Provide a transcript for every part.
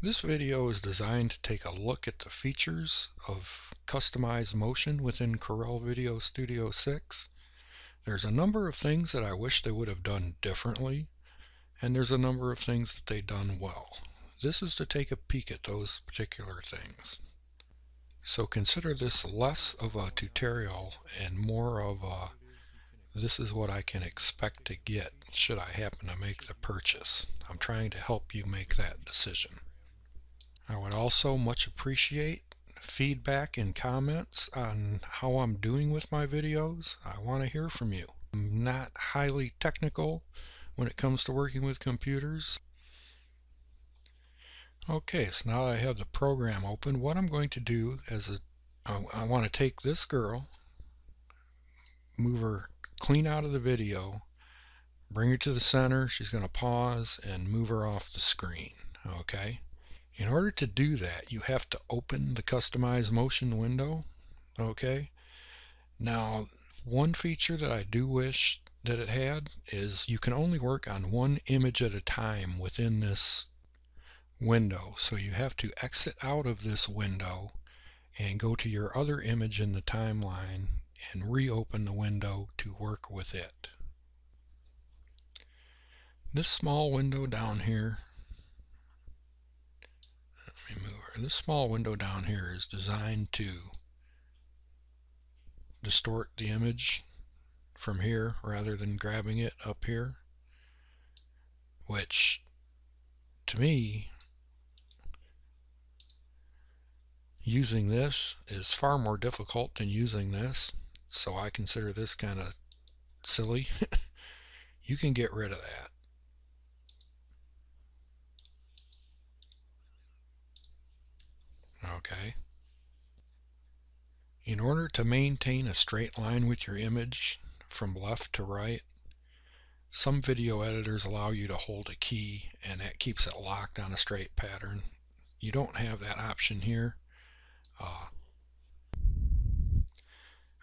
This video is designed to take a look at the features of customized motion within Corel VideoStudio 6. There's a number of things that I wish they would have done differently, and there's a number of things that they've done well. This is to take a peek at those particular things. So consider this less of a tutorial and more of a this is what I can expect to get should I happen to make the purchase. I'm trying to help you make that decision. I would also much appreciate feedback and comments on how I'm doing with my videos. I want to hear from you. I'm not highly technical when it comes to working with computers. Okay, so now that I have the program open, what I'm going to do is I want to take this girl, move her clean out of the video, bring her to the center. She's going to pause and move her off the screen. Okay. In order to do that, you have to open the Customize Motion window. Okay. Now, one feature that I do wish that it had is you can only work on one image at a time within this window. So you have to exit out of this window and go to your other image in the timeline and reopen the window to work with it. This small window down here, let me move her. This small window down here is designed to distort the image from here rather than grabbing it up here, which to me, using this is far more difficult than using this. So I consider this kind of silly. You can get rid of that. Okay. In order to maintain a straight line with your image from left to right, some video editors allow you to hold a key and that keeps it locked on a straight pattern. You don't have that option here.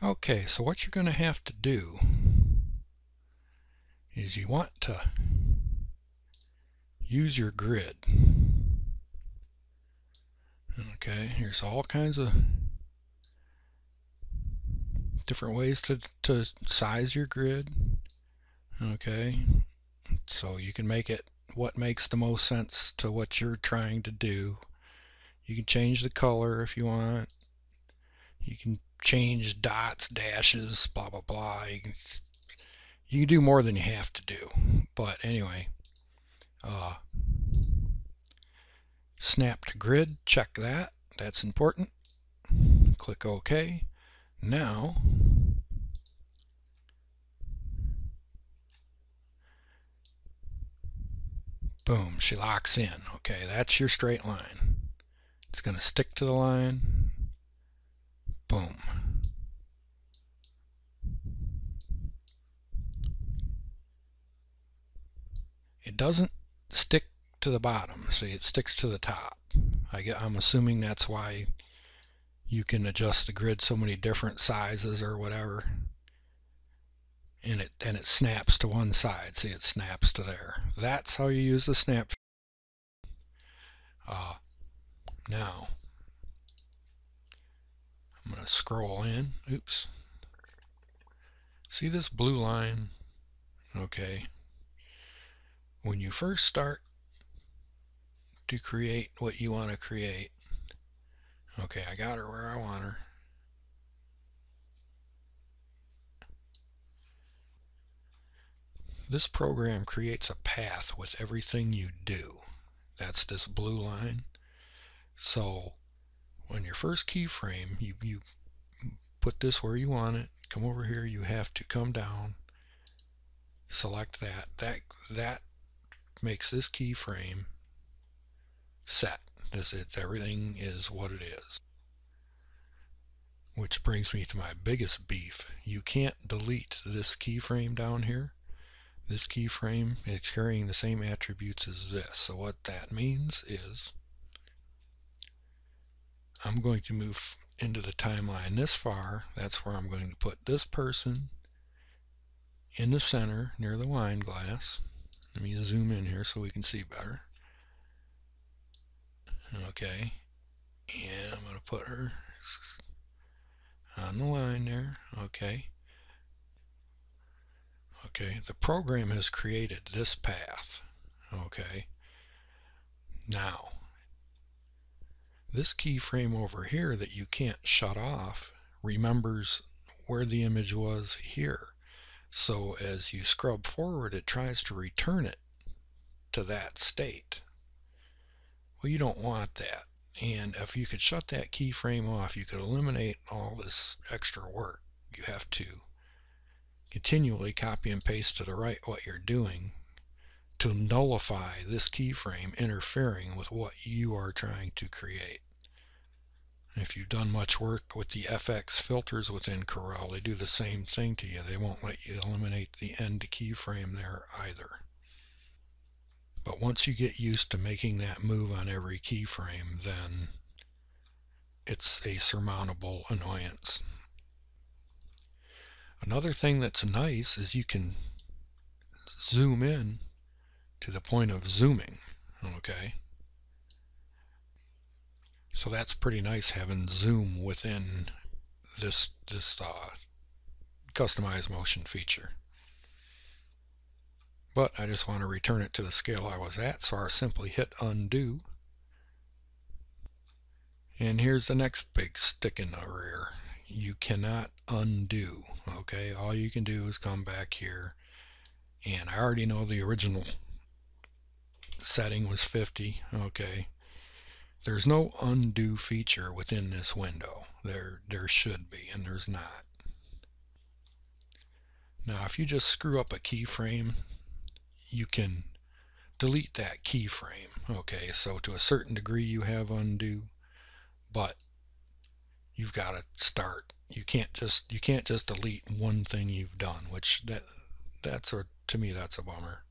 Okay, so what you're going to have to do is you want to use your grid. Okay, here's all kinds of different ways to size your grid. Okay, so you can make it what makes the most sense to what you're trying to do. You can change the color if you want. You can change dots, dashes, blah blah blah. You can do more than you have to do. But anyway, snap to grid, check that. That's important. Click OK. Now boom, she locks in. Okay, that's your straight line. It's going to stick to the line. Boom. It doesn't stick to the bottom. See, it sticks to the top. I'm assuming that's why you can adjust the grid so many different sizes or whatever. And it snaps to one side. See, it snaps to there. That's how you use the snap. Now I'm going to scroll in. Oops. See this blue line? Okay. When you first start to create what you want to create, okay, I got her where I want her. This program creates a path with everything you do. That's this blue line. So when your first keyframe, you put this where you want it, come over here, you have to come down, select that. That makes this keyframe set. Everything is what it is. Which brings me to my biggest beef. You can't delete this keyframe down here. This keyframe is carrying the same attributes as this. So what that means is I'm going to move into the timeline this far. That's where I'm going to put this person in the center near the wine glass. Let me zoom in here so we can see better. Okay, and I'm going to put her on the line there. Okay. Okay, the program has created this path. Okay. Now, this keyframe over here that you can't shut off remembers where the image was here. So as you scrub forward, it tries to return it to that state. Well, you don't want that. And if you could shut that keyframe off, you could eliminate all this extra work. You have to continually copy and paste to the right what you're doing to nullify this keyframe interfering with what you are trying to create. If you've done much work with the FX filters within Corel, they do the same thing to you. They won't let you eliminate the end keyframe there either. But once you get used to making that move on every keyframe, then it's a surmountable annoyance. Another thing that's nice is you can zoom in to the point of zooming. Okay, so that's pretty nice, having zoom within this customize motion feature. But I just want to return it to the scale I was at, so I'll simply hit undo. And here's the next big stick in the rear. You cannot undo. Okay, all you can do is come back here, and I already know the original setting was 50. Okay, there's no undo feature within this window. There should be, and there's not. Now if you just screw up a keyframe, you can delete that keyframe. Okay, so to a certain degree you have undo, but you've got to start. You can't just delete one thing you've done, which to me that's a bummer.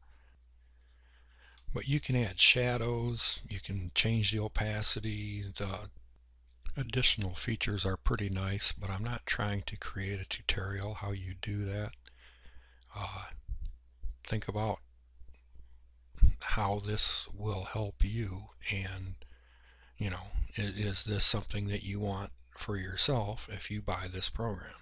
But you can add shadows, you can change the opacity. The additional features are pretty nice, but I'm not trying to create a tutorial how you do that. Think about how this will help you, and you know, is this something that you want for yourself if you buy this program?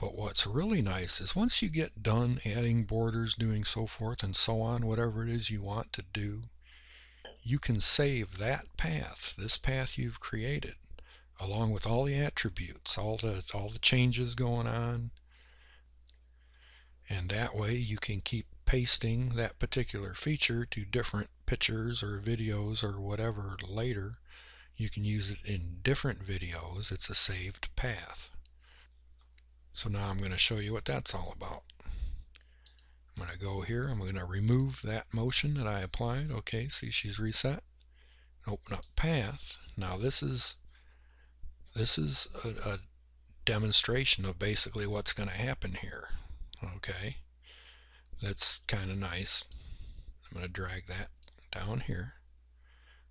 But what's really nice is once you get done adding borders, doing so forth and so on, whatever it is you want to do, you can save that path, this path you've created, along with all the attributes, all the changes going on, and that way you can keep pasting that particular feature to different pictures or videos or whatever later. You can use it in different videos. It's a saved path. So now I'm going to show you what that's all about. I'm going to go here. I'm going to remove that motion that I applied. Okay, see, she's reset. Open up path. Now this is a demonstration of basically what's going to happen here. Okay, that's kind of nice. I'm going to drag that down here.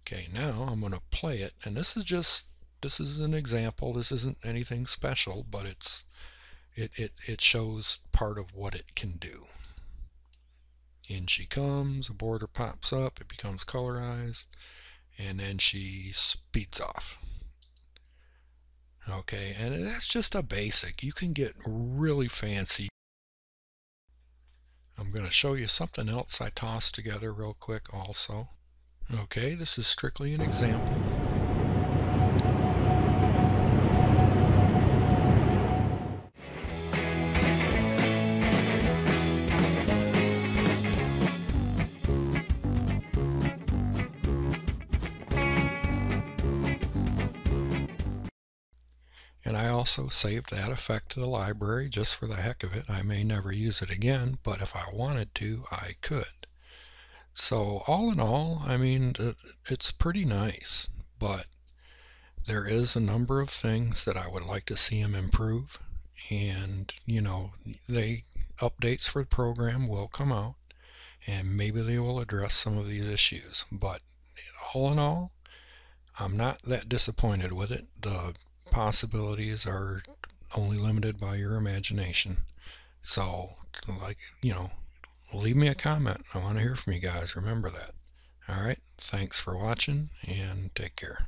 Okay, now I'm going to play it, and this is an example. This isn't anything special, but it shows part of what it can do. In she comes, a border pops up, it becomes colorized, and then she speeds off. Okay, and that's just a basic. You can get really fancy. I'm going to show you something else I tossed together real quick also. Okay, this is strictly an example. And I also saved that effect to the library just for the heck of it. I may never use it again, but if I wanted to, I could. So all in all, I mean, it's pretty nice, but there is a number of things that I would like to see them improve. And, you know, updates for the program will come out, and maybe they will address some of these issues. But all in all, I'm not that disappointed with it. The possibilities are only limited by your imagination. So, like, you know, leave me a comment. I want to hear from you guys. Remember that. Alright, thanks for watching and take care.